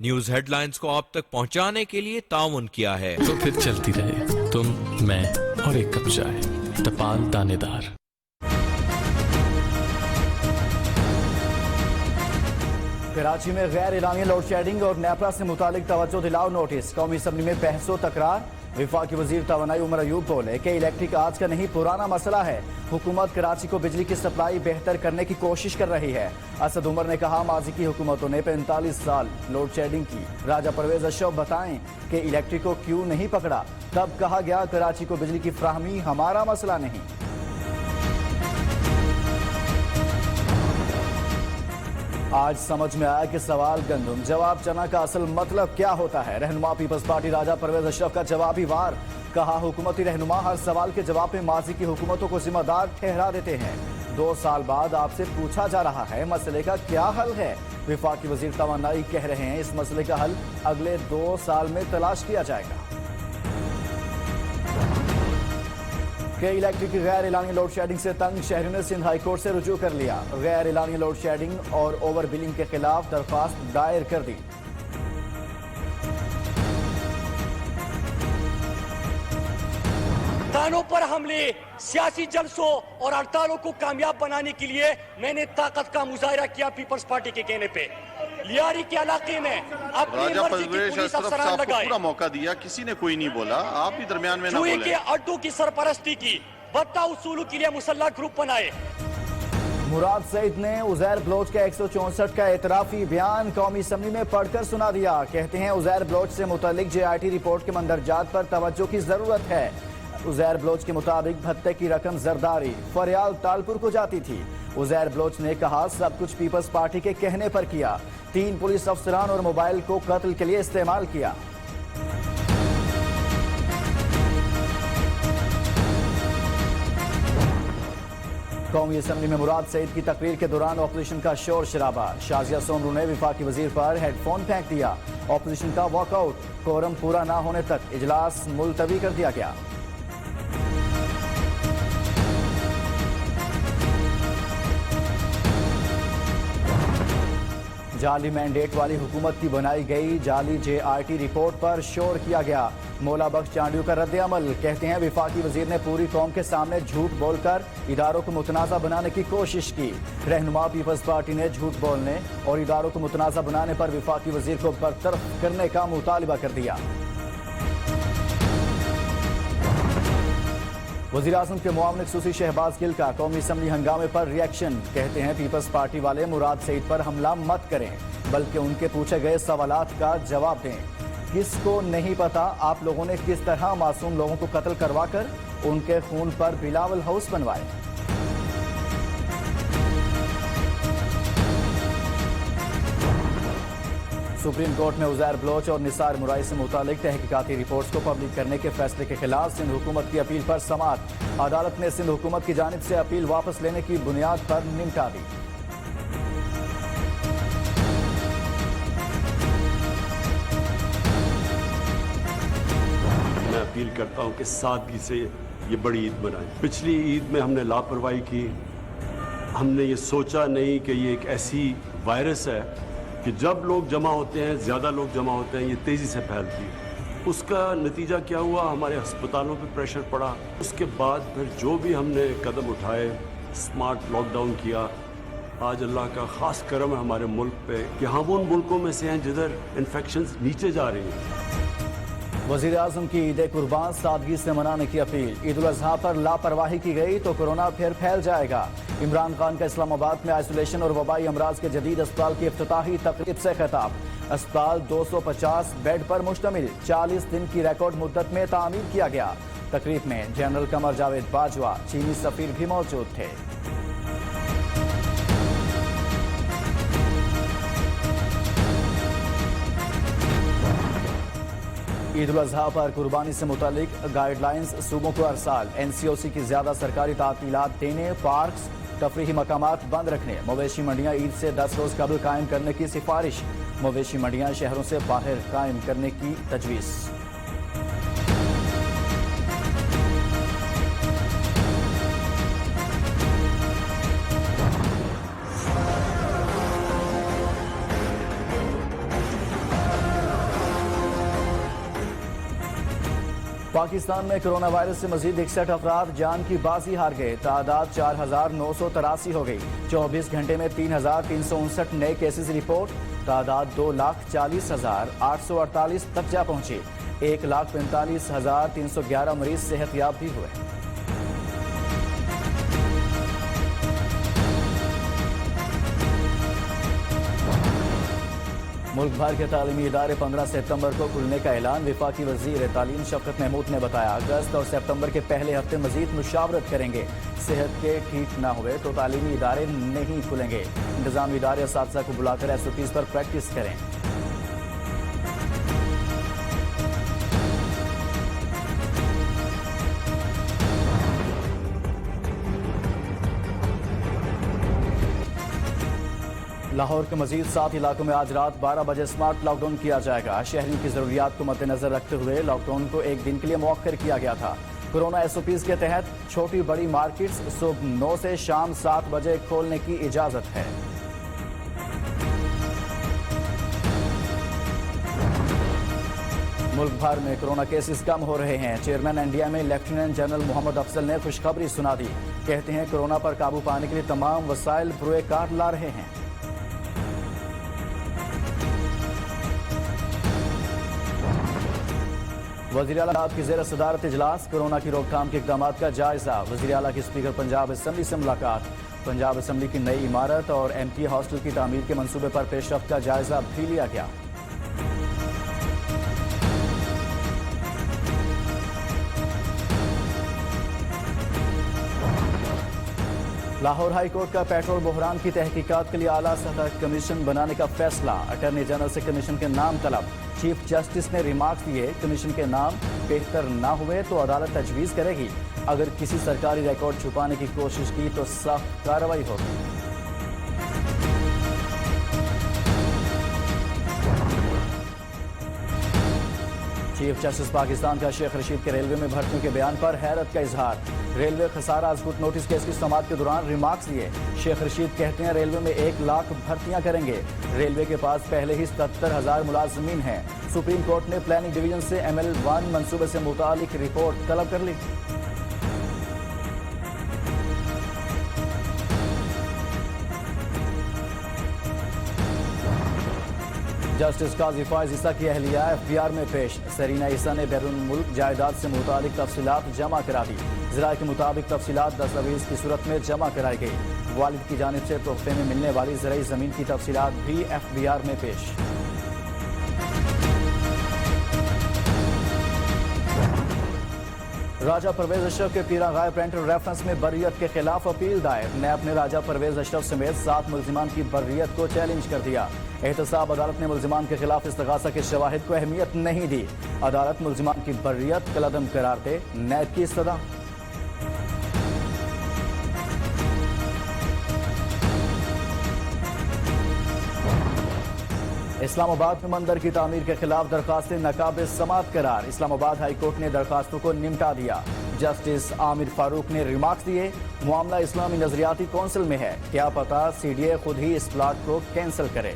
News headlines को आप तक पहुंचाने के लिए ताउन किया है। तो फिर चलती रहे तुम, मैं और एक कप चाय। टपाल दानेदार। कराची में गैर एलानिया लोड शेडिंग और नेपरा से मुतालिक तवज्जो दिलाओ नोटिस। कौमी असम्बली में बहसो तकरार। विफाकी वजीर तवानाई उमर अयूब बोले कि इलेक्ट्रिक आज का नहीं पुराना मसला है। हुकूमत कराची को बिजली की सप्लाई बेहतर करने की कोशिश कर रही है। असद उमर ने कहा माजी की हुकूमतों ने 45 साल लोड शेडिंग की। राजा परवेज अशरफ बताएं कि इलेक्ट्रिक को क्यों नहीं पकड़ा। तब कहा गया कराची को बिजली की फ्राहमी हमारा मसला नहीं। आज समझ में आया कि सवाल गंदम जवाब चना का असल मतलब क्या होता है। रहनुमा पीपल्स पार्टी राजा परवेज अशरफ का जवाबी वार। कहा हुकूमती रहनुमा हर सवाल के जवाब में माजी की हुकूमतों को जिम्मेदार ठहरा देते हैं। 2 साल बाद आपसे पूछा जा रहा है मसले का क्या हल है। विफाकी वजीर तवानाई कह रहे हैं इस मसले का हल अगले 2 साल में तलाश किया जाएगा। के इलेक्ट्रिक की गैर एलानी लोड शेडिंग से तंग शहरियों ने सिंध हाई कोर्ट से रुजू कर लिया। गैर एलानी लोड शेडिंग और ओवर बिलिंग के खिलाफ दरख्वास्त दायर कर दी। किसानों पर हमले, सियासी जलसों और हड़तालों को कामयाब बनाने के लिए मैंने ताकत का मुजाहरा किया। पीपल्स पार्टी के कहने पे लियारी के इलाके में अपनी मर्जी की पुलिस अफसरान लगाए। पूरा मौका दिया, किसी ने कोई नहीं बोला, आप भी दरमियान में ना बोले। के अड्डों की सरपरस्ती की, बदता उसूलों के लिए मुसल्लह ग्रुप बनाए। मुराद सईद ने उजैर बलोच का 164 का एतराफी बयान कौमी असम्बली में पढ़कर सुना दिया। कहते हैं उजैर बलोच से मुतल्लिक JIT रिपोर्ट के मंदरजात पर तवज्जो की जरूरत है। उजैर बलोच के मुताबिक भत्ते की रकम जरदारी फरियाल तालपुर को जाती थी। उजैर बलोच ने कहा सब कुछ पीपल्स पार्टी के कहने पर किया। 3 पुलिस अफसरान और मोबाइल को कत्ल के लिए इस्तेमाल किया। कौमी असम्बली में मुराद सईद की तकरीर के दौरान ऑपोजिशन का शोर शराबा। शाजिया सोमरू ने विफाकी वजीर पर हेडफोन फेंक दिया। ऑपोजिशन का वॉकआउट। कोरम पूरा न होने तक इजलास मुलतवी कर दिया गया। जाली मैंडेट वाली हुकूमत की बनाई गई जाली JIT रिपोर्ट पर शोर किया गया। मौला बख्श चांडियों का रद्द अमल। कहते हैं विफाकी वजीर ने पूरी कौम के सामने झूठ बोलकर इदारों को मुतनाज़ा बनाने की कोशिश की। रहनुमा पीपल्स पार्टी ने झूठ बोलने और इदारों को मुतनाज़ा बनाने पर विफाकी वजीर को बरतरफ करने का मुतालिबा कर दिया। वज़ीर आज़म के मुआविन खसूसी शहबाज गिल का कौमी असम्बली हंगामे पर रिएक्शन। कहते हैं पीपल्स पार्टी वाले मुराद सईद पर हमला मत करें बल्कि उनके पूछे गए सवालात का जवाब दें। किसको नहीं पता आप लोगों ने किस तरह मासूम लोगों को कत्ल करवाकर उनके खून पर बिलावल हाउस बनवाए। सुप्रीम कोर्ट में उजैर बलोच और निसार मुराई से मुतालिक तहकीकाती रिपोर्ट्स को पब्लिक करने के फैसले के खिलाफ सिंध हुकूमत की अपील पर समाअत। अदालत ने सिंध हुकूमत की जानिब से अपील वापस लेने की बुनियाद पर निपटा दी। मैं अपील करता हूं कि सादगी से ये बड़ी ईद मनाएं। पिछली ईद में हमने लापरवाही की। हमने ये सोचा नहीं कि ये एक ऐसी वायरस है कि जब लोग जमा होते हैं, ज़्यादा लोग जमा होते हैं, ये तेज़ी से फैलती है। उसका नतीजा क्या हुआ? हमारे अस्पतालों पे प्रेशर पड़ा। उसके बाद फिर जो भी हमने कदम उठाए, स्मार्ट लॉकडाउन किया। आज अल्लाह का ख़ास करम है हमारे मुल्क पे कि हम उन मुल्कों में से हैं जिधर इन्फेक्शंस नीचे जा रही हैं। वज़ीर आज़म की ईद कुर्बान सादगी से मनाने की अपील। ईद उल अज़हा पर लापरवाही की गई तो कोरोना फिर फैल जाएगा। इमरान खान का इस्लामाबाद में आइसोलेशन और वबाई अमराज के जदीद अस्पताल की इफ्तिताही तकरीब से खिताब। अस्पताल 250 बेड पर मुश्तमिल 40 दिन की रिकॉर्ड मुद्दत में तामीर किया गया। तकरीब में जनरल कमर जावेद बाजवा, चीनी सफीर भी मौजूद थे। ईद उल अज़हा पर कुर्बानी से मुतालिक गाइडलाइंस सूबों को अरसाल। NCOC की ज्यादा सरकारी तातीलात देने, पार्क्स, तफरीही मकामात बंद रखने, मवेशी मंडियां ईद से 10 रोज कबल कायम करने की सिफारिश। मवेशी मंडियां शहरों से बाहर कायम करने की तजवीज़। पाकिस्तान में कोरोना वायरस से मजीद 61 अफराद जान की बाजी हार गए। तादाद 4,983 हो गई। 24 घंटे में 3,359 नए केसेस रिपोर्ट। तादाद 2,40,848 तक जा पहुंची। 1,45,311 मरीज सेहतयाब भी हुए। मुल्क भर के तालीमी इदारे 15 सितंबर को खुलने का ऐलान। वफाकी वजीर तालीम शफकत महमूद ने बताया, अगस्त और सितंबर के पहले हफ्ते मजीद मुशावरत करेंगे। सेहत के ठीक न हुए तो तालीमी इदारे नहीं खुलेंगे। इंतजामी इदारे असातिज़ा को बुलाकर SOPs पर प्रैक्टिस करें। लाहौर के मजीद 7 इलाकों में आज रात 12 बजे स्मार्ट लॉकडाउन किया जाएगा। शहरियों की जरूरियात को मद्देनजर रखते हुए लॉकडाउन को एक दिन के लिए मौखर किया गया था। कोरोना SOPs के तहत छोटी बड़ी मार्केट्स सुबह 9 से शाम 7 बजे खोलने की इजाजत है। मुल्क भर में कोरोना केसेस कम हो रहे हैं। चेयरमैन NDMA में लेफ्टिनेंट जनरल मोहम्मद अफजल ने खुशखबरी सुना दी। कहते हैं कोरोना पर काबू पाने के लिए तमाम वसाइल पुरकार ला रहे हैं। वज़ीर आला की ज़ेर सदारत इजलास। कोरोना की रोकथाम के इक़दाम का जायजा। वज़ीर आला की स्पीकर पंजाब असम्बली से मुलाकात। पंजाब असम्बली की नई इमारत और MTA हॉस्टल की तामीर के मंसूबे पर पेशरफ्त का जायजा भी लिया गया। लाहौर हाई कोर्ट का पेट्रोल बहरान की तहकीकात के लिए आला सतह कमीशन बनाने का फैसला। अटॉर्नी जनरल से कमीशन के नाम तलब। चीफ जस्टिस ने रिमार्क दिए, कमीशन के नाम बेहतर ना हुए तो अदालत तजवीज़ करेगी। अगर किसी सरकारी रिकॉर्ड छुपाने की कोशिश की तो सख्त कार्रवाई होगी। चीफ जस्टिस पाकिस्तान का शेख रशीद के रेलवे में भर्तियों के बयान पर हैरत का इजहार। रेलवे खसारा अजगुत नोटिस केस की समाअत के दौरान रिमार्क्स दिए। शेख रशीद कहते हैं रेलवे में 1 लाख भर्तियां करेंगे। रेलवे के पास पहले ही 77,000 मुलाजमीन हैं। सुप्रीम कोर्ट ने प्लानिंग डिवीजन से ML1 मंसूबे से मुतालिक रिपोर्ट तलब कर ली। जस्टिस काजी फैज ईसा की अहलिया FBR में पेश। सरीना ईसा ने बैरून मुल्क जायदाद से मुतालिक तफसीलात जमा करा दी। ज़राए के मुताबिक तफसीलात दस्तावेज की सूरत में जमा कराई गई। वालिद की जानिब से तोहफे में मिलने वाली ज़राई ज़मीन की तफसीलात भी FBR में पेश। राजा परवेज अशरफ के पीरा गाय पेरेंटल रेफरेंस में बर्रियत के खिलाफ अपील दायर। नैब ने राजा परवेज अशरफ समेत 7 मुल्जिमान की बर्रियत को चैलेंज कर दिया। एहतसाब अदालत ने मुल्जिमान के खिलाफ इस्तगासा के शवाहिद को अहमियत नहीं दी। अदालत मुल्जिमान की बर्रियत कलअदम करार दे। नैब की इस्तदा। इस्लामाबाद में मंदिर की तामीर के खिलाफ दरखास्तें नाकाबिल समाअत करार। इस्लामाबाद हाई कोर्ट ने दरखास्तों को निपटा दिया। जस्टिस आमिर फारूक ने रिमार्क्स दिए, मामला इस्लामी नजरियाती कौंसिल में है, क्या पता CDA खुद ही इस प्लाट को कैंसिल करे।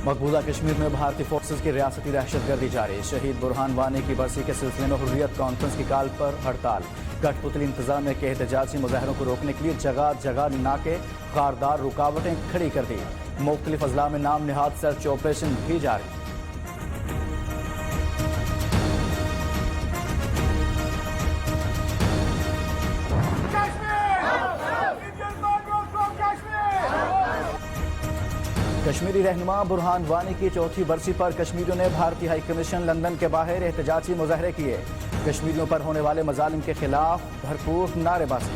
मकबूजा कश्मीर में भारतीय फोर्सेज की रियासती दहशतगर्दी जारी। शहीद बुरहान वानी की बरसी के सिलसिले में हुर्रियत कॉन्फ्रेंस की काल पर हड़ताल। कठपुतली इंतजामिया के एहतजाजी मुजाहरों को रोकने के लिए जगह जगह नाके खारदार रुकावटें खड़ी कर दी। मुख्तलिफ अजला में नाम निहाद सर्च ऑपरेशन भी जारी। कश्मीरी रहनुमा बुरहान वानी की चौथी बरसी पर कश्मीरियों ने भारतीय हाई कमीशन लंदन के बाहर एहतजाजी मुजाहरे किए। कश्मीरियों पर होने वाले मजालिम के खिलाफ भरपूर नारेबाजी।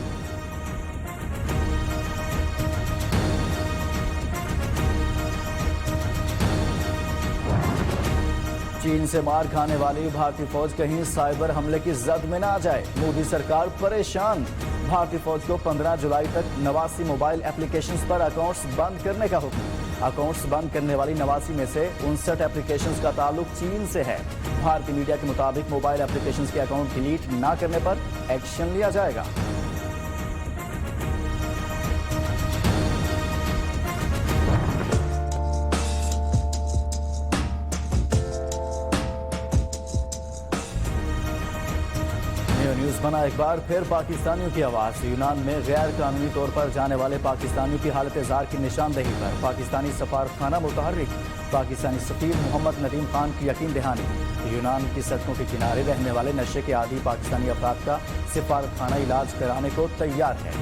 चीन से मार खाने वाली भारतीय फौज कहीं साइबर हमले की जद में न आ जाए, मोदी सरकार परेशान। भारतीय फौज को 15 जुलाई तक 89 मोबाइल एप्लीकेशंस पर अकाउंट्स बंद करने का हुक्म। अकाउंट्स बंद करने वाली 89 में से 59 एप्लीकेशंस का ताल्लुक चीन से है। भारतीय मीडिया के मुताबिक मोबाइल एप्लीकेशंस के अकाउंट डिलीट न करने पर एक्शन लिया जाएगा। खाना एक बार फिर पाकिस्तानियों की आवाज़। यूनान में गैर कानूनी तौर पर जाने वाले पाकिस्तानियों की हालत ज़ार की निशानदेही पर पाकिस्तानी सफारतखाना मुतहर्रिक। पाकिस्तानी सफीर मोहम्मद नदीम खान की यकीन दहानी। यूनान की सड़कों के किनारे रहने वाले नशे के आदी पाकिस्तानी अफराद का सफारतखाना इलाज कराने को तैयार है।